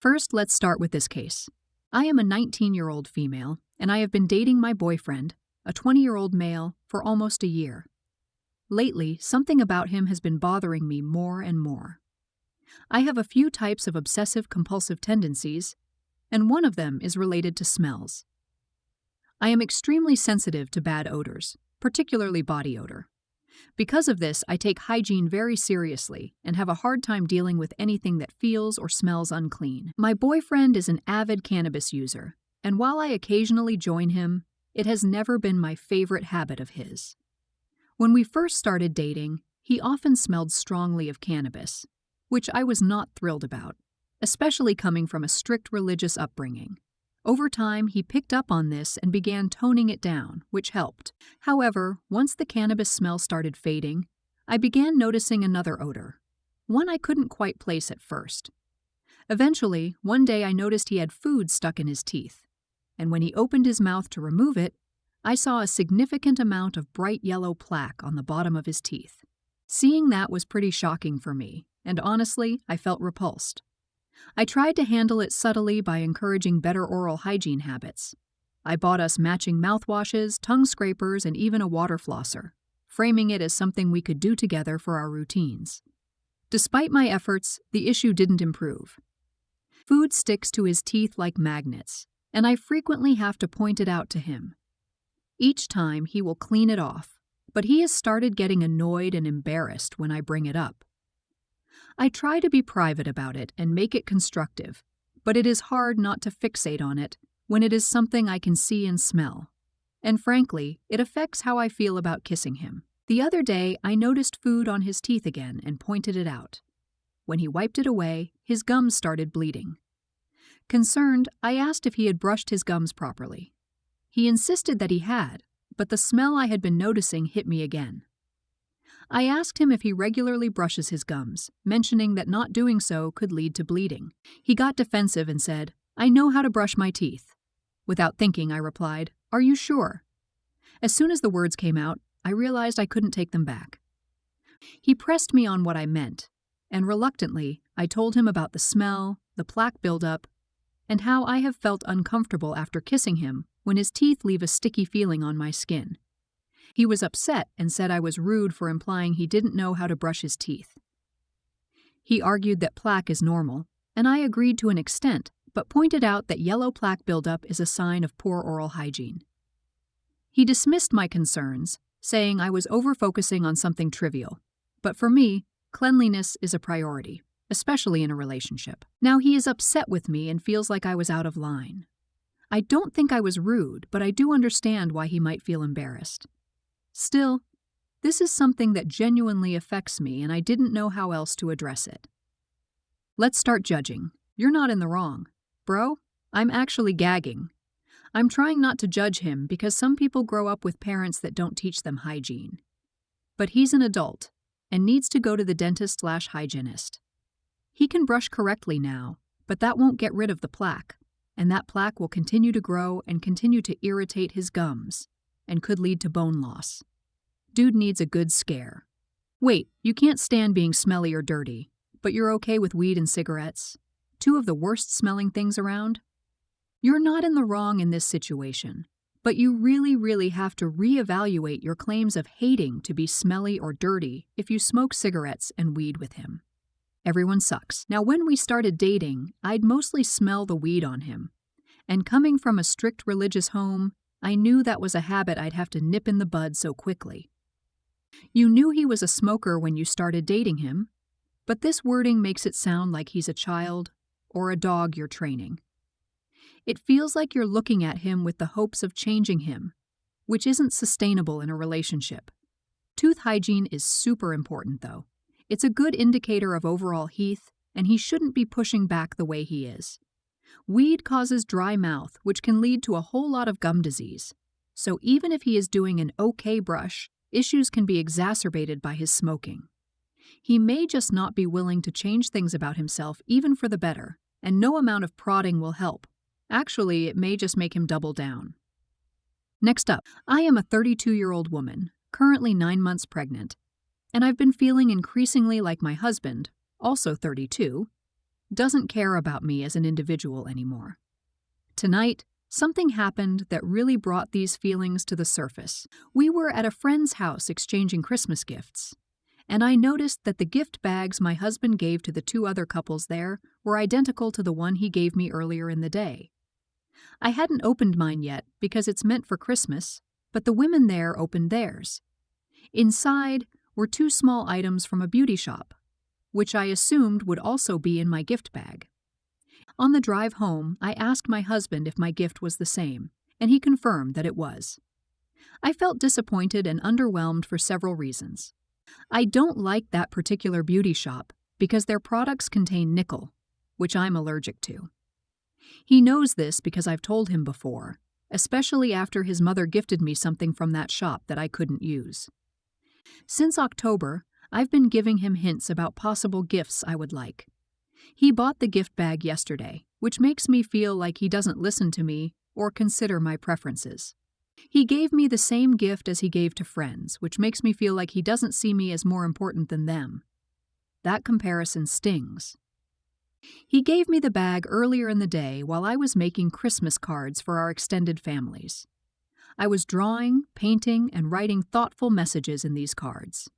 First, let's start with this case. I am a 19-year-old female, and I have been dating my boyfriend, a 20-year-old male, for almost a year. Lately, something about him has been bothering me more and more. I have a few types of obsessive-compulsive tendencies, and one of them is related to smells. I am extremely sensitive to bad odors, particularly body odor. Because of this, I take hygiene very seriously and have a hard time dealing with anything that feels or smells unclean. My boyfriend is an avid cannabis user, and while I occasionally join him, it has never been my favorite habit of his. When we first started dating, he often smelled strongly of cannabis, which I was not thrilled about, especially coming from a strict religious upbringing. Over time, he picked up on this and began toning it down, which helped. However, once the cannabis smell started fading, I began noticing another odor, one I couldn't quite place at first. Eventually, one day I noticed he had food stuck in his teeth, and when he opened his mouth to remove it, I saw a significant amount of bright yellow plaque on the bottom of his teeth. Seeing that was pretty shocking for me, and honestly, I felt repulsed. I tried to handle it subtly by encouraging better oral hygiene habits. I bought us matching mouthwashes, tongue scrapers, and even a water flosser, framing it as something we could do together for our routines. Despite my efforts, the issue didn't improve. Food sticks to his teeth like magnets, and I frequently have to point it out to him. Each time he will clean it off, but he has started getting annoyed and embarrassed when I bring it up. I try to be private about it and make it constructive, but it is hard not to fixate on it when it is something I can see and smell. And frankly, it affects how I feel about kissing him. The other day, I noticed food on his teeth again and pointed it out. When he wiped it away, his gums started bleeding. Concerned, I asked if he had brushed his gums properly. He insisted that he had, but the smell I had been noticing hit me again. I asked him if he regularly brushes his gums, mentioning that not doing so could lead to bleeding. He got defensive and said, "I know how to brush my teeth." Without thinking, I replied, "Are you sure?" As soon as the words came out, I realized I couldn't take them back. He pressed me on what I meant, and reluctantly, I told him about the smell, the plaque buildup, and how I have felt uncomfortable after kissing him when his teeth leave a sticky feeling on my skin. He was upset and said I was rude for implying he didn't know how to brush his teeth. He argued that plaque is normal, and I agreed to an extent, but pointed out that yellow plaque buildup is a sign of poor oral hygiene. He dismissed my concerns, saying I was over-focusing on something trivial, but for me, cleanliness is a priority, especially in a relationship. Now he is upset with me and feels like I was out of line. I don't think I was rude, but I do understand why he might feel embarrassed. Still, this is something that genuinely affects me, and I didn't know how else to address it. Let's start judging. You're not in the wrong. Bro, I'm actually gagging. I'm trying not to judge him because some people grow up with parents that don't teach them hygiene. But he's an adult and needs to go to the dentist/hygienist. He can brush correctly now, but that won't get rid of the plaque, and that plaque will continue to grow and continue to irritate his gums, and could lead to bone loss. Dude needs a good scare. Wait, you can't stand being smelly or dirty, but you're okay with weed and cigarettes? Two of the worst smelling things around? You're not in the wrong in this situation, but you really have to reevaluate your claims of hating to be smelly or dirty if you smoke cigarettes and weed with him. Everyone sucks. Now, when we started dating, I'd mostly smell the weed on him, and coming from a strict religious home, I knew that was a habit I'd have to nip in the bud so quickly. You knew he was a smoker when you started dating him, but this wording makes it sound like he's a child or a dog you're training. It feels like you're looking at him with the hopes of changing him, which isn't sustainable in a relationship. Tooth hygiene is super important, though. It's a good indicator of overall health, and he shouldn't be pushing back the way he is. Weed causes dry mouth, which can lead to a whole lot of gum disease. So even if he is doing an okay brush, issues can be exacerbated by his smoking. He may just not be willing to change things about himself even for the better, and no amount of prodding will help. Actually, it may just make him double down. Next up, I am a 32-year-old woman, currently 9 months pregnant, and I've been feeling increasingly like my husband, also 32, doesn't care about me as an individual anymore. Tonight, something happened that really brought these feelings to the surface. We were at a friend's house exchanging Christmas gifts, and I noticed that the gift bags my husband gave to the two other couples there were identical to the one he gave me earlier in the day. I hadn't opened mine yet because it's meant for Christmas, but the women there opened theirs. Inside were two small items from a beauty shop, which I assumed would also be in my gift bag. On the drive home, I asked my husband if my gift was the same, and he confirmed that it was. I felt disappointed and underwhelmed for several reasons. I don't like that particular beauty shop because their products contain nickel, which I'm allergic to. He knows this because I've told him before, especially after his mother gifted me something from that shop that I couldn't use. Since October, I've been giving him hints about possible gifts I would like. He bought the gift bag yesterday, which makes me feel like he doesn't listen to me or consider my preferences. He gave me the same gift as he gave to friends, which makes me feel like he doesn't see me as more important than them. That comparison stings. He gave me the bag earlier in the day while I was making Christmas cards for our extended families. I was drawing, painting, and writing thoughtful messages in these cards.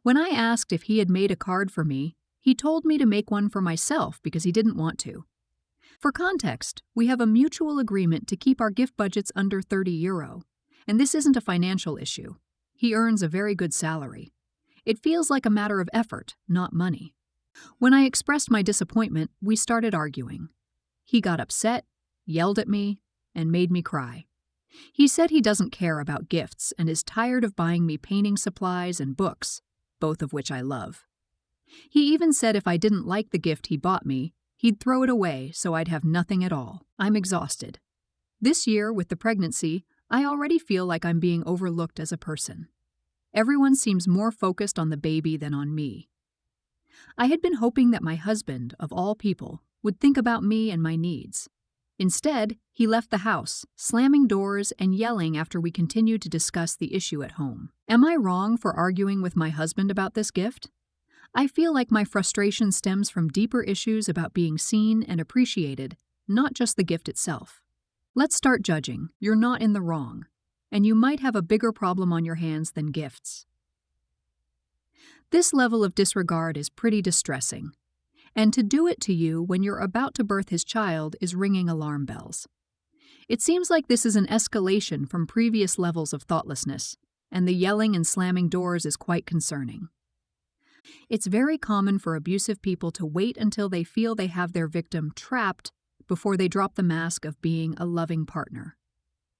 When I asked if he had made a card for me, he told me to make one for myself because he didn't want to. For context, we have a mutual agreement to keep our gift budgets under €30, and this isn't a financial issue. He earns a very good salary. It feels like a matter of effort, not money. When I expressed my disappointment, we started arguing. He got upset, yelled at me, and made me cry. He said he doesn't care about gifts and is tired of buying me painting supplies and books, both of which I love. He even said if I didn't like the gift he bought me, he'd throw it away so I'd have nothing at all. I'm exhausted. This year, with the pregnancy, I already feel like I'm being overlooked as a person. Everyone seems more focused on the baby than on me. I had been hoping that my husband, of all people, would think about me and my needs. Instead, he left the house, slamming doors and yelling after we continued to discuss the issue at home. Am I wrong for arguing with my husband about this gift? I feel like my frustration stems from deeper issues about being seen and appreciated, not just the gift itself. Let's start judging. You're not in the wrong, and you might have a bigger problem on your hands than gifts. This level of disregard is pretty distressing, and to do it to you when you're about to birth his child is ringing alarm bells. It seems like this is an escalation from previous levels of thoughtlessness, and the yelling and slamming doors is quite concerning. It's very common for abusive people to wait until they feel they have their victim trapped before they drop the mask of being a loving partner.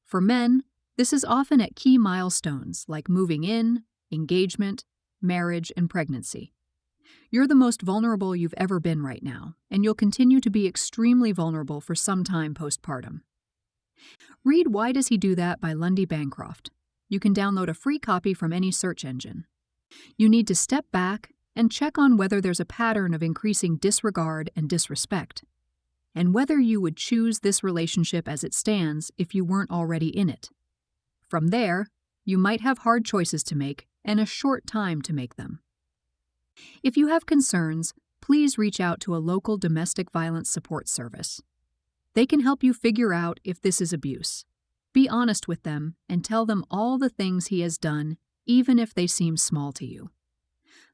For men, this is often at key milestones like moving in, engagement, marriage, and pregnancy. You're the most vulnerable you've ever been right now, and you'll continue to be extremely vulnerable for some time postpartum. Read Why Does He Do That by Lundy Bancroft. You can download a free copy from any search engine. You need to step back and check on whether there's a pattern of increasing disregard and disrespect, and whether you would choose this relationship as it stands if you weren't already in it. From there, you might have hard choices to make and a short time to make them. If you have concerns, please reach out to a local domestic violence support service. They can help you figure out if this is abuse. Be honest with them and tell them all the things he has done, even if they seem small to you.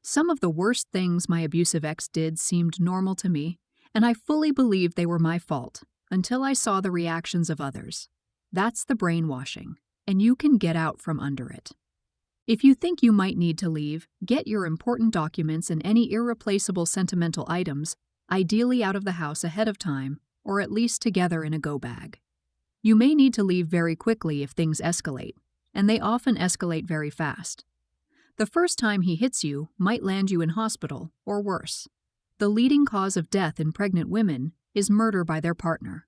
Some of the worst things my abusive ex did seemed normal to me, and I fully believed they were my fault until I saw the reactions of others. That's the brainwashing, and you can get out from under it. If you think you might need to leave, get your important documents and any irreplaceable sentimental items, ideally out of the house ahead of time, or at least together in a go bag. You may need to leave very quickly if things escalate, and they often escalate very fast. The first time he hits you might land you in hospital, or worse. The leading cause of death in pregnant women is murder by their partner.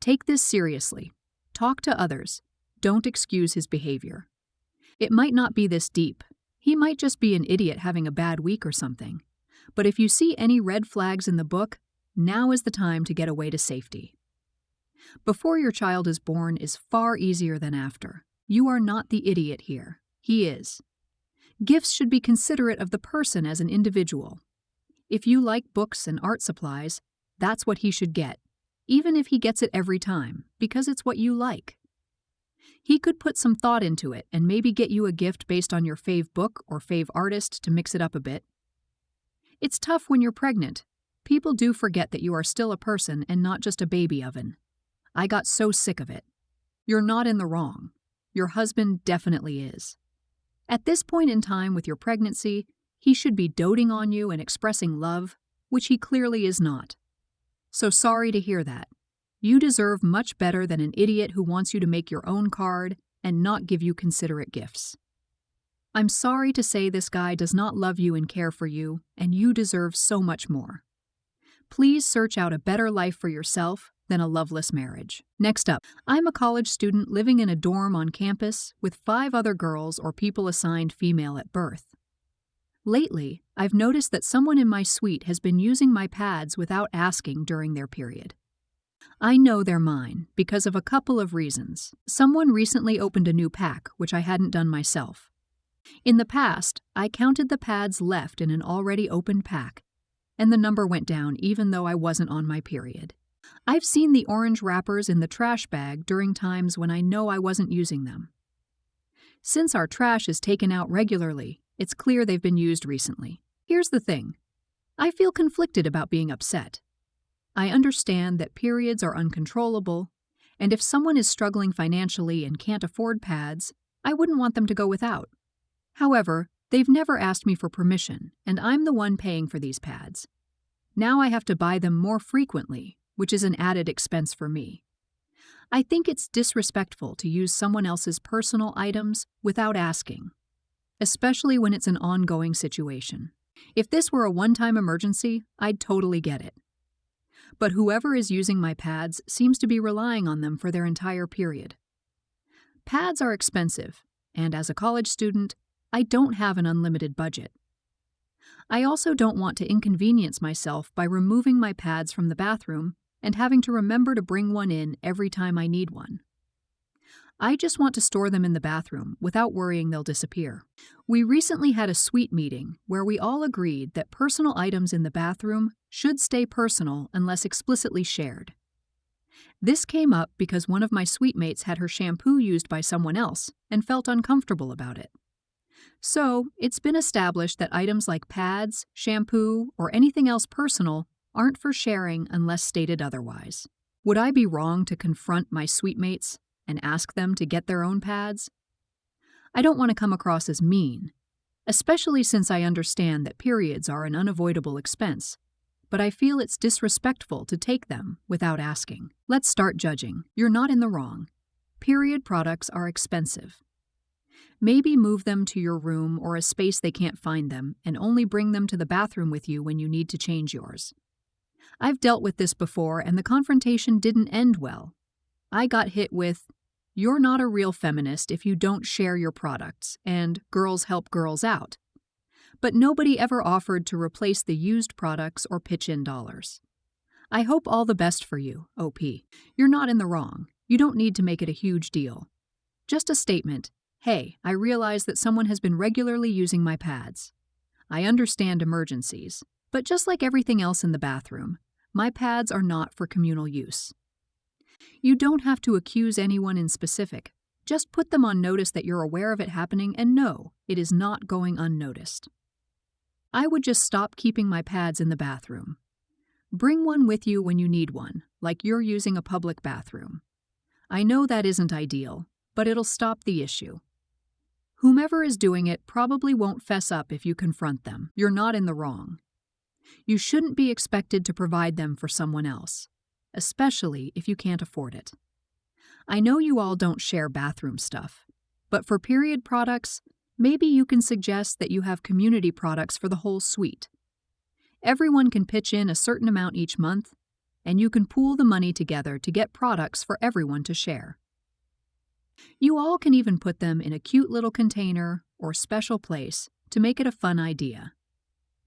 Take this seriously. Talk to others. Don't excuse his behavior. It might not be this deep. He might just be an idiot having a bad week or something. But if you see any red flags in the book, now is the time to get away to safety. Before your child is born is far easier than after. You are not the idiot here. He is. Gifts should be considerate of the person as an individual. If you like books and art supplies, that's what he should get, even if he gets it every time, because it's what you like. He could put some thought into it and maybe get you a gift based on your fave book or fave artist to mix it up a bit. It's tough when you're pregnant. People do forget that you are still a person and not just a baby oven. I got so sick of it. You're not in the wrong. Your husband definitely is. At this point in time with your pregnancy, he should be doting on you and expressing love, which he clearly is not. So sorry to hear that. You deserve much better than an idiot who wants you to make your own card and not give you considerate gifts. I'm sorry to say this guy does not love you and care for you, and you deserve so much more. Please search out a better life for yourself than a loveless marriage. Next up, I'm a college student living in a dorm on campus with 5 other girls or people assigned female at birth. Lately, I've noticed that someone in my suite has been using my pads without asking during their period. I know they're mine because of a couple of reasons. Someone recently opened a new pack, which I hadn't done myself. In the past, I counted the pads left in an already opened pack, and the number went down even though I wasn't on my period. I've seen the orange wrappers in the trash bag during times when I know I wasn't using them. Since our trash is taken out regularly, it's clear they've been used recently. Here's the thing. I feel conflicted about being upset. I understand that periods are uncontrollable, and if someone is struggling financially and can't afford pads, I wouldn't want them to go without. However, they've never asked me for permission, and I'm the one paying for these pads. Now I have to buy them more frequently, which is an added expense for me. I think it's disrespectful to use someone else's personal items without asking, especially when it's an ongoing situation. If this were a one-time emergency, I'd totally get it. But whoever is using my pads seems to be relying on them for their entire period. Pads are expensive, and as a college student, I don't have an unlimited budget. I also don't want to inconvenience myself by removing my pads from the bathroom and having to remember to bring one in every time I need one. I just want to store them in the bathroom without worrying they'll disappear. We recently had a suite meeting where we all agreed that personal items in the bathroom should stay personal unless explicitly shared. This came up because one of my suite mates had her shampoo used by someone else and felt uncomfortable about it. So, it's been established that items like pads, shampoo, or anything else personal aren't for sharing unless stated otherwise. Would I be wrong to confront my suite mates and ask them to get their own pads? I don't want to come across as mean, especially since I understand that periods are an unavoidable expense, but I feel it's disrespectful to take them without asking. Let's start judging. You're not in the wrong. Period products are expensive. Maybe move them to your room or a space they can't find them and only bring them to the bathroom with you when you need to change yours. I've dealt with this before and the confrontation didn't end well. I got hit with, "You're not a real feminist if you don't share your products," and "girls help girls out." But nobody ever offered to replace the used products or pitch in dollars. I hope all the best for you, OP. You're not in the wrong. You don't need to make it a huge deal. Just a statement. Hey, I realize that someone has been regularly using my pads. I understand emergencies, but just like everything else in the bathroom, my pads are not for communal use. You don't have to accuse anyone in specific. Just put them on notice that you're aware of it happening and know it is not going unnoticed. I would just stop keeping my pads in the bathroom. Bring one with you when you need one, like you're using a public bathroom. I know that isn't ideal, but it'll stop the issue. Whomever is doing it probably won't fess up if you confront them. You're not in the wrong. You shouldn't be expected to provide them for someone else, especially if you can't afford it. I know you all don't share bathroom stuff, but for period products, maybe you can suggest that you have community products for the whole suite. Everyone can pitch in a certain amount each month, and you can pool the money together to get products for everyone to share. You all can even put them in a cute little container or special place to make it a fun idea.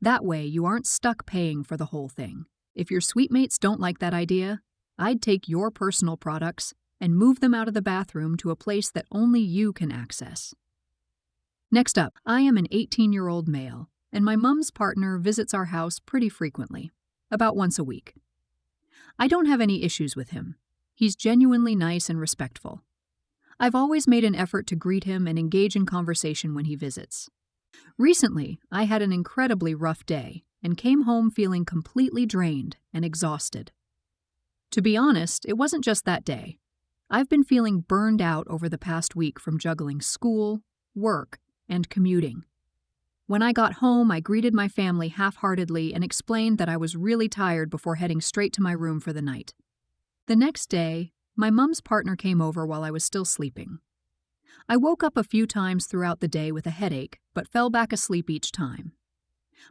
That way, you aren't stuck paying for the whole thing. If your suite mates don't like that idea, I'd take your personal products and move them out of the bathroom to a place that only you can access. Next up, I am an 18-year-old male, and my mom's partner visits our house pretty frequently, about once a week. I don't have any issues with him. He's genuinely nice and respectful. I've always made an effort to greet him and engage in conversation when he visits. Recently, I had an incredibly rough day and came home feeling completely drained and exhausted. To be honest, it wasn't just that day. I've been feeling burned out over the past week from juggling school, work, and commuting. When I got home, I greeted my family half-heartedly and explained that I was really tired before heading straight to my room for the night. The next day, my mom's partner came over while I was still sleeping. I woke up a few times throughout the day with a headache, but fell back asleep each time.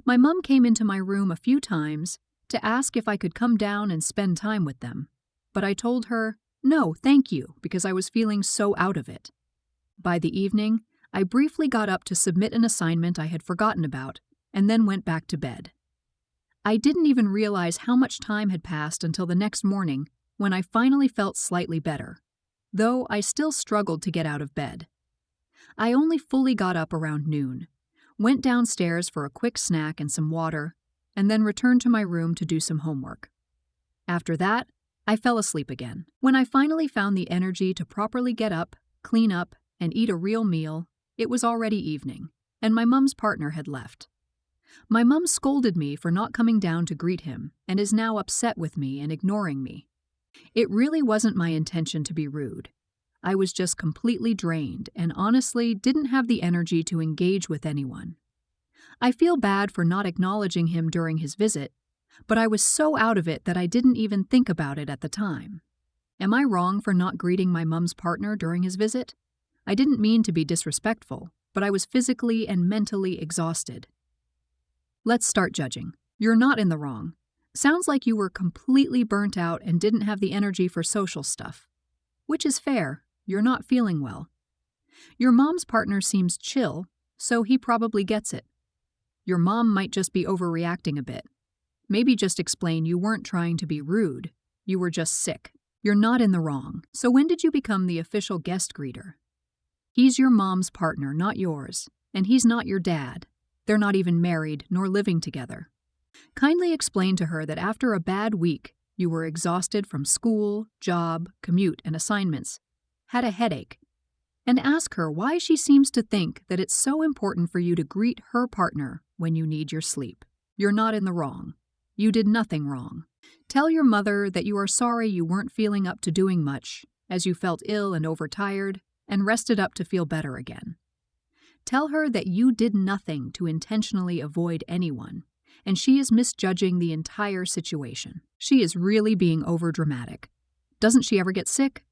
My mom came into my room a few times to ask if I could come down and spend time with them, but I told her, no, thank you, because I was feeling so out of it. By the evening, I briefly got up to submit an assignment I had forgotten about, and then went back to bed. I didn't even realize how much time had passed until the next morning, when I finally felt slightly better, though I still struggled to get out of bed. I only fully got up around noon, went downstairs for a quick snack and some water, and then returned to my room to do some homework. After that, I fell asleep again. When I finally found the energy to properly get up, clean up, and eat a real meal, it was already evening, and my mom's partner had left. My mom scolded me for not coming down to greet him and is now upset with me and ignoring me. It really wasn't my intention to be rude. I was just completely drained and honestly didn't have the energy to engage with anyone. I feel bad for not acknowledging him during his visit, but I was so out of it that I didn't even think about it at the time. Am I wrong for not greeting my mom's partner during his visit? I didn't mean to be disrespectful, but I was physically and mentally exhausted. Let's start judging. You're not in the wrong. Sounds like you were completely burnt out and didn't have the energy for social stuff. Which is fair. You're not feeling well. Your mom's partner seems chill, so he probably gets it. Your mom might just be overreacting a bit. Maybe just explain you weren't trying to be rude. You were just sick. You're not in the wrong. So when did you become the official guest greeter? He's your mom's partner, not yours, and he's not your dad. They're not even married nor living together. Kindly explain to her that after a bad week, you were exhausted from school, job, commute, and assignments, had a headache, and ask her why she seems to think that it's so important for you to greet her partner when you need your sleep. You're not in the wrong. You did nothing wrong. Tell your mother that you are sorry you weren't feeling up to doing much, as you felt ill and overtired, and rested up to feel better again. Tell her that you did nothing to intentionally avoid anyone, and she is misjudging the entire situation. She is really being overdramatic. Doesn't she ever get sick?